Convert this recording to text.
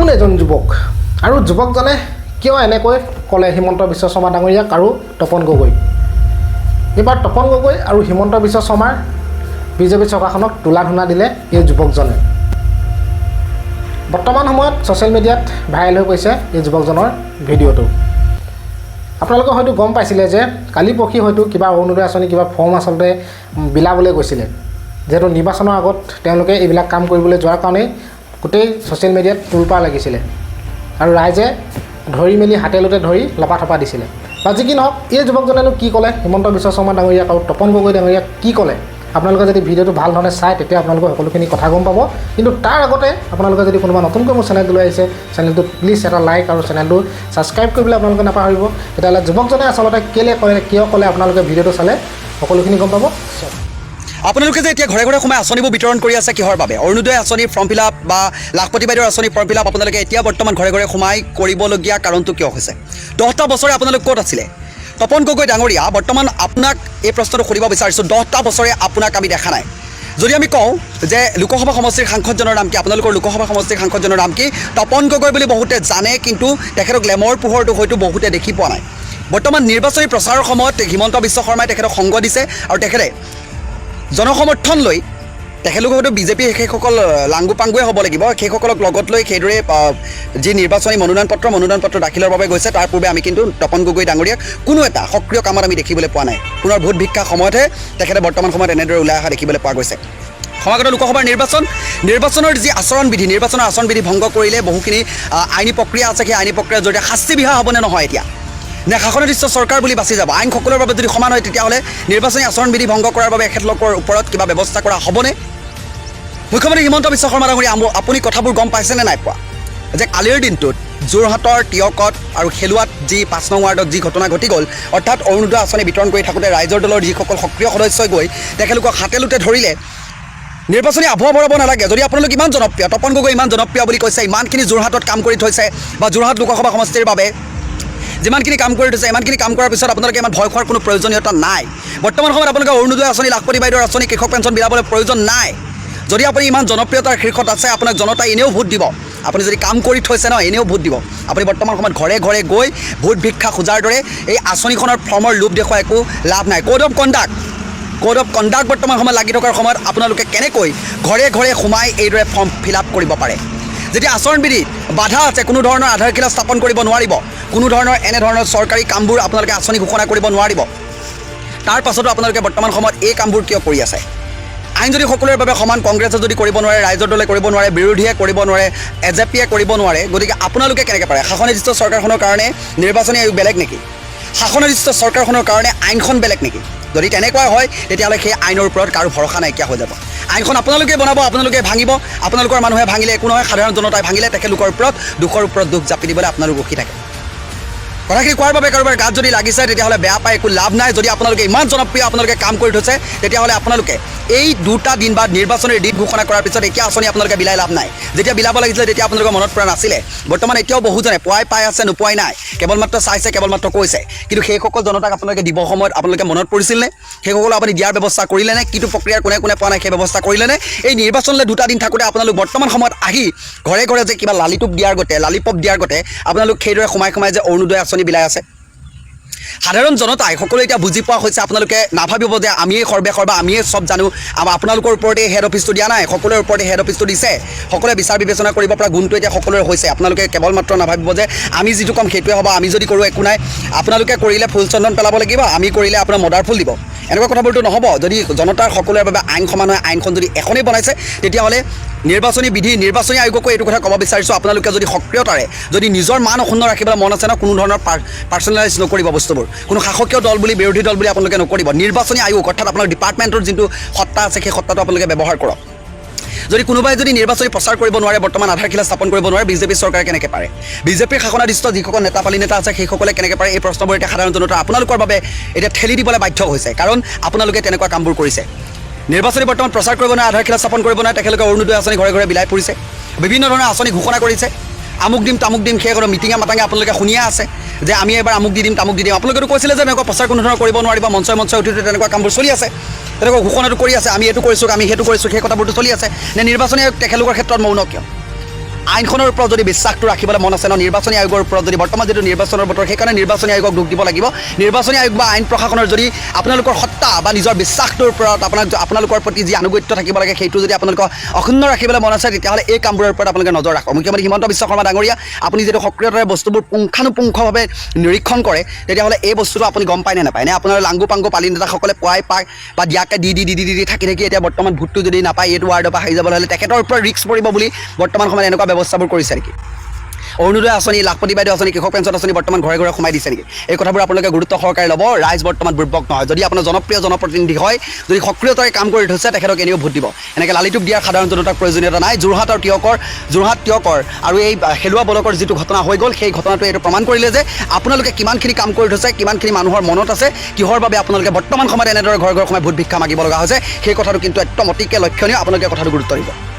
কোন এজন যুৱক আৰু যুৱকজনে কিয় এনেকৈ ক'লে হিমন্ত বিশ্ব শৰ্মা ডাঙৰীয়াক আৰু তপন গগৈ এবাৰ তপন গগৈ আৰু হিমন্ত বিশ্ব শৰ্মাৰ বিজেপি চৰকাৰখনক তোলা-ধুনা দিলে এই যুৱকজনে বৰ্তমান সময়ত ছ'চিয়েল মিডিয়াত ভাইৰেল হৈ গৈছে এই যুৱকজনৰ ভিডিঅ'টো আপোনালোকে হয়তো গম পাইছিলে যে কালি পৰহি হয়তো কিবা অৰুণোদয় আঁচনি কিবা ফৰ্ম আচলতে বিলাবলৈ গৈছিলে যেহেতু নিৰ্বাচনৰ আগত তেওঁলোকে এইবিলাক কাম কৰিবলৈ যোৱাৰ কাৰণেই গোটেই ছ'চিয়েল মিডিয়াত তোলপাৰ লাগিছিলে আৰু ৰাইজে ধৰি মেলি হাতেলতে ধৰি লপাথপা দিছিলে বা যি কি নহওক এই যুৱকজনেনো কি ক'লে হিমন্ত বিশ্ব শৰ্মা ডাঙৰীয়াক আৰু তপন গগৈ ডাঙৰীয়াক কি ক'লে আপোনালোকে যদি ভিডিঅ'টো ভাল ধৰণে চায় তেতিয়া আপোনালোকে সকলোখিনি কথা গম পাব কিন্তু তাৰ আগতে আপোনালোকে যদি কোনোবা নতুনকৈ মোৰ চেনেলটোলৈ আহিছে চেনেলটো প্লিজ এটা লাইক আৰু চেনেলটো ছাবস্ক্ৰাইব কৰিবলৈ আপোনালোকে নাপাহৰিব তেতিয়াহ'লে যুৱকজনে আচলতে কেলৈ ক'লে কিয় ক'লে আপোনালোকে ভিডিঅ'টো চালে সকলোখিনি গম পাব আপোনালোকে যে এতিয়া ঘৰে ঘৰে সোমাই আঁচনিবোৰ বিতৰণ কৰি আছে কিহৰ বাবে অৰুণোদয় আঁচনি ফৰ্ম ফিল আপ বা লাখপতি বাইদেউৰ আঁচনি ফৰ্ম ফিল আপ আপোনালোকে এতিয়া বৰ্তমান ঘৰে ঘৰে সোমাই কৰিবলগীয়া কাৰণটো কিয় হৈছে 10টা বছৰে আপোনালোক ক'ত আছিলে তপন গগৈ ডাঙৰীয়া বৰ্তমান আপোনাক এই প্ৰশ্নটো সুধিব বিচাৰিছোঁ 10টা বছৰে আপোনাক আমি দেখা নাই যদি আমি কওঁ যে লোকসভা সমষ্টিৰ সাংসদজনৰ নাম কি আপোনালোকৰ লোকসভা সমষ্টিৰ সাংসদজনৰ নাম কি তপন গগৈ বুলি বহুতে জানে কিন্তু তেখেতক লেমৰ পোহৰটো হয়তো বহুতে দেখি পোৱা নাই বৰ্তমান নিৰ্বাচনী প্ৰচাৰৰ সময়ত হিমন্ত বিশ্ব শৰ্মাই তেখেতক সংগ দিছে আৰু তেখেতে জনসমৰ্থন লৈ তেখেতলোক হয়তো বিজেপি সেইসকল লাংগু পাংগুৱে হ'ব লাগিব সেইসকলক লগত লৈ সেইদৰে যি নিৰ্বাচনী মনোনয়ন পত্ৰ দাখিলৰ বাবে গৈছে তাৰ পূৰ্বে আমি কিন্তু তপন গগৈ ডাঙৰীয়াক কোনো এটা সক্ৰিয় কামত আমি দেখিবলৈ পোৱা নাই পুনৰ ভোট ভিক্ষা সময়তহে তেখেতে বৰ্তমান সময়ত এনেদৰে ওলাই অহা দেখিবলৈ পোৱা গৈছে সমাগত লোকসভাৰ নিৰ্বাচনৰ যি নিৰ্বাচনৰ আচৰণবিধি ভংগ কৰিলে বহুখিনি আইনী প্ৰক্ৰিয়া আছে সেই আইনী প্ৰক্ৰিয়াৰ জৰিয়তে শাস্তি বিহা হ'বনে নহয় এতিয়া নে শাসনাধিষ্ঠ চৰকাৰ বুলি বাছি যাব আইন সকলোৰে বাবে যদি সমান হয় তেতিয়াহ'লে নিৰ্বাচনী আচৰণবিধি ভংগ কৰাৰ বাবে এখেতলোকৰ ওপৰত কিবা ব্যৱস্থা কৰা হ'বনে মুখ্যমন্ত্ৰী হিমন্ত বিশ্ব শৰ্মা ডাঙৰীয়া আপুনি কথাবোৰ গম পাইছেনে নাই পোৱা যে কালিৰ দিনটোত যোৰহাটৰ টিয়কত আৰু খেলুৱাত যি 5 নং ৱাৰ্ডত যি ঘটনা ঘটি গ'ল অৰ্থাৎ অৰুণোদয় আঁচনি বিতৰণ কৰি থাকোঁতে ৰাইজৰ দলৰ যিসকল সক্ৰিয় সদস্যই গৈ তেখেতলোকক হাতেলোতে ধৰিলে নিৰ্বাচনী আবহাৱা বঢ়াব নালাগে যদি আপোনালোক ইমান জনপ্ৰিয় তপন গগৈ ইমান জনপ্ৰিয় বুলি কৈছে ইমানখিনি যোৰহাটত কাম কৰি থৈছে বা যোৰহাট লোকসভা সমষ্টিৰ বাবে যিমানখিনি কাম কৰি থৈছে ইমানখিনি কাম কৰাৰ পিছত আপোনালোকে ইমান ভয় খোৱাৰ কোনো প্ৰয়োজনীয়তা নাই বৰ্তমান সময়ত আপোনালোকে অৰুণোদয় আঁচনি লাখপতি বাইদেউৰ আঁচনি কৃষক পেঞ্চন বিলাবলৈ প্ৰয়োজন নাই যদি আপুনি ইমান জনপ্ৰিয়তাৰ শীৰ্ষত আছে আপোনাক জনতাই এনেও ভোট দিব আপুনি যদি কাম কৰি থৈছে ন এনেও ভোট দিব আপুনি বৰ্তমান সময়ত ঘৰে ঘৰে গৈ ভোট ভিক্ষা খোজাৰ দৰে এই আঁচনিখনৰ ফৰ্মৰ লোভ দেখুওৱা একো লাভ নাই কোড অফ কণ্ডাক্ট বৰ্তমান সময়ত লাগি থকাৰ সময়ত আপোনালোকে কেনেকৈ ঘৰে ঘৰে সোমাই এইদৰে ফৰ্ম ফিল আপ কৰিব পাৰে যেতিয়া আচৰণবিধিত বাধা আছে কোনো ধৰণৰ আধাৰশিলা স্থাপন কৰিব নোৱাৰিব কোনো ধৰণৰ এনেধৰণৰ চৰকাৰী কামবোৰ আপোনালোকে আঁচনি ঘোষণা কৰিব নোৱাৰিব তাৰ পাছতো আপোনালোকে বৰ্তমান সময়ত এই কামবোৰ কিয় কৰি আছে আইন যদি সকলোৰে বাবে সমান কংগ্ৰেছে যদি কৰিব নোৱাৰে ৰাইজৰ দলে কৰিব নোৱাৰে বিৰোধীয়ে কৰিব নোৱাৰে এজেপিয়ে কৰিব নোৱাৰে গতিকে আপোনালোকে কেনেকৈ পাৰে শাসনাধিষ্ঠ চৰকাৰখনৰ কাৰণে নিৰ্বাচনী আয়োগ বেলেগ নেকি শাসনাধিষ্ঠ চৰকাৰখনৰ কাৰণে আইনখন বেলেগ নেকি যদি তেনেকুৱা হয় তেতিয়াহ'লে সেই আইনৰ ওপৰত কাৰো ভৰসা নাইকিয়া হৈ যাব আইনখন আপোনালোকে বনাব আপোনালোকে ভাঙিব আপোনালোকৰ মানুহে ভাঙিলে একো নহয় সাধাৰণ জনতাই ভাঙিলে তেখেতলোকৰ ওপৰত দুখৰ ওপৰত দুখ জাপি দিবলৈ আপোনালোক ৰখি থাকে কথাখিনি কোৱাৰ বাবে কাৰোবাৰ গাত যদি লাগিছে তেতিয়াহ'লে বেয়া পাই একো লাভ নাই যদি আপোনালোকে ইমান জনপ্ৰিয় আপোনালোকে কাম কৰি থৈছে তেতিয়াহ'লে আপোনালোকে এই 2টা দিন বা নিৰ্বাচনী দিন ঘোষণা কৰাৰ পিছত এতিয়া আঁচনি আপোনালোকে বিলাই লাভ নাই যেতিয়া বিলাব লাগিছিলে তেতিয়া আপোনালোকৰ মনত পৰা নাছিলে বৰ্তমান এতিয়াও বহুজনে পাই আছে নোপোৱাই নাই কেৱল মাত্ৰ চাইছে কেৱল মাত্ৰ কৈছে কিন্তু সেইসকল জনতাক আপোনালোকে দিব সময়ত আপোনালোকে মনত পৰিছিলনে সেইসকল আপুনি দিয়াৰ ব্যৱস্থা কৰিলেনে কিটো প্ৰক্ৰিয়াৰ কোনে কোনে পোৱা নাই সেই ব্যৱস্থা কৰিলেনে এই নিৰ্বাচনলৈ 2টা দিন থাকোঁতে আপোনালোক বৰ্তমান সময়ত আহি ঘৰে ঘৰে যে কিবা লালিপপ দিয়াৰ গতে আপোনালোক সেইদৰে সোমাই যে অৰুণোদয় আঁচনি বিলাই আছে সাধাৰণ জনতাই সকলোৱে এতিয়া বুজি পোৱা হৈছে আপোনালোকে নাভাবিব যে আমিয়ে সৰ্বেসৰ্বা আমিয়ে চব জানো আপোনালোকৰ ওপৰতে হেড অফিচটো দিয়া নাই সকলোৰে ওপৰতে হেড অফিচটো দিছে সকলোৱে বিচাৰ বিবেচনা কৰিব পৰা গুণটো এতিয়া সকলোৰে হৈছে আপোনালোকে কেৱল মাত্ৰ নাভাবিব যে আমি যিটো কম সেইটোৱে হ'ব আমি যদি কৰোঁ একো নাই আপোনালোকে কৰিলে ফুল চন্দন পেলাব লাগিব আমি কৰিলে আপোনাৰ মদাৰ ফুল দিব এনেকুৱা কথাবোৰতো নহ'ব যদি জনতাৰ সকলোৰে বাবে আইন সমান হয় আইনখন যদি এখনেই বনাইছে তেতিয়াহ'লে নিৰ্বাচনী আয়োগকো এইটো কথা ক'ব বিচাৰিছোঁ আপোনালোকে যদি সক্ৰিয়তাৰে যদি নিজৰ মান অক্ষুণ্ণ ৰাখিবলৈ মন আছে ন কোনো ধৰণৰ পাৰ্চনেলাইজ নকৰিব বস্তুবোৰ কোনো শাসকীয় দল বুলি বিৰোধী দল বুলি আপোনালোকে নকৰিব নিৰ্বাচনী আয়োগ অৰ্থাৎ আপোনাৰ ডিপাৰ্টমেণ্টৰ যোনটো সত্তা আছে সেই সত্তাটো আপোনালোকে ব্যৱহাৰ কৰক যদি কোনোবাই যদি নিৰ্বাচনী প্ৰচাৰ কৰিব নোৱাৰে বৰ্তমান আধাৰশিলা স্থাপন কৰিব নোৱাৰে বিজেপি চৰকাৰে কেনেকৈ পাৰে বিজেপিৰ শাসনাধিষ্ঠ যিসকল নেতা আছে সেইসকলে কেনেকৈ পাৰে এই প্ৰশ্নবোৰ এতিয়া সাধাৰণ জনতা আপোনালোকৰ বাবে এতিয়া ঠেলি দিবলৈ বাধ্য হৈছে কাৰণ আপোনালোকে তেনেকুৱা কামবোৰ কৰিছে নিৰ্বাচনী বৰ্তমান প্ৰচাৰ কৰিব নোৱাৰে আধাৰশিলা স্থাপন কৰিব নোৱাৰে তেখেতলোকে অৰুণোদয় আঁচনি ঘৰে ঘৰে বিলাই ফুৰিছে বিভিন্ন ধৰণৰ আঁচনি ঘোষণা কৰিছে আমুক দিম তামুক দিম সেই মিটিঙে মাতাঙে আপোনালোকে শুনিয়ে আছে যে আমি এবাৰ আমুক দি দিম তামুক দি দিম আপোনালোকেতো কৈছিলে যে এনেকুৱা প্ৰচাৰ কোনো ধৰণৰ কৰিব নোৱাৰিব মঞ্চই উঠি তেনেকুৱা কামবোৰ চলি আছে তেনেকুৱা ঘোষণাটো কৰি আছে আমি এইটো কৰিছোঁ আমি সেইটো কৰিছোঁ সেই কথাবোৰতো চলি আছে নে নিৰ্বাচনী আয়োগ তেখেতলোকৰ ক্ষেত্ৰত মৌন কিয় আইনখনৰ ওপৰত যদি বিশ্বাসটো ৰাখিবলৈ মন আছে ন নিৰ্বাচনী আয়োগৰ ওপৰত যদি বৰ্তমান যিটো নিৰ্বাচনৰ বতৰ সেইকাৰণে নিৰ্বাচনী আয়োগক দুখ দিব লাগিব নিৰ্বাচনী আয়োগ বা আইন প্ৰশাসনৰ যদি আপোনালোকৰ সত্তা বা নিজৰ বিশ্বাসটোৰ ওপৰত আপোনালোকৰ প্ৰতি যি আনুগত্য থাকিব লাগে সেইটো যদি আপোনালোকক অক্ষুণ্ণ ৰাখিবলৈ মন আছে তেতিয়াহ'লে এই কামবোৰৰ ওপৰত আপোনালোকে নজৰ ৰাখক মুখ্যমন্ত্ৰী হিমন্ত বিশ্ব শৰ্মা ডাঙৰীয়া আপুনি যিটো সক্ৰিয়তাৰে বস্তুবোৰ পুংখানুপুংখভাৱে নিৰীক্ষণ কৰে তেতিয়াহ'লে এই বস্তুটো আপুনি গম পায় নে নাপায় নে আপোনাৰ লাংগু পাংগু পালি নেতাসকলে পুৱাই পাক বা দিয়াকে দি থাকি এতিয়া বৰ্তমান ভোটটো যদি নাপায় এইটো ৱাৰ্ডৰ পৰা হাৰি যাবলৈ হ'লে তেখেতৰ ওপৰত ৰিস্ক পৰিব বুলি বৰ্তমান সময়ত এনেকুৱা ব্যৱস্থাবোৰ কৰিছে নেকি অৰুণোদয় আঁচনি লাখপতি বাইদেউ আঁচনি কৃষক পেঞ্চন আঁচনি বৰ্তমান ঘৰে ঘৰে সোমাই দিছে নেকি এই কথাবোৰ আপোনালোকে গুৰুত্ব সহকাৰে ল'ব ৰাইজ বৰ্তমান দুৰ্ভগ নহয় যদি আপোনাৰ জনপ্ৰিয় জনপ্ৰতিনিধি হয় যদি সক্ৰিয়তাৰে কাম কৰি থৈছে তেখেতক এনেও ভোট দিব এনেকৈ লালিটোপ দিয়াৰ সাধাৰণ জনতাৰ প্ৰয়োজনীয়তা নাই যোৰহাট তিয়কৰ আৰু এই খেলুৱা বলকৰ যিটো ঘটনা হৈ গ'ল সেই ঘটনাটোৱে এইটো প্ৰমাণ কৰিলে যে আপোনালোকে কিমানখিনি কাম কৰি থৈছে কিমানখিনি মানুহৰ মনত আছে কিহৰ বাবে আপোনালোকে বৰ্তমান সময়ত এনেদৰে ঘৰে ঘৰে সোমাই ভোট ভিক্ষা মাগিব লগা হৈছে সেই কথাটো কিন্তু একদম অতিকে লক্ষণীয় আপোনালোকে কথাটো গুৰুত্ব দিব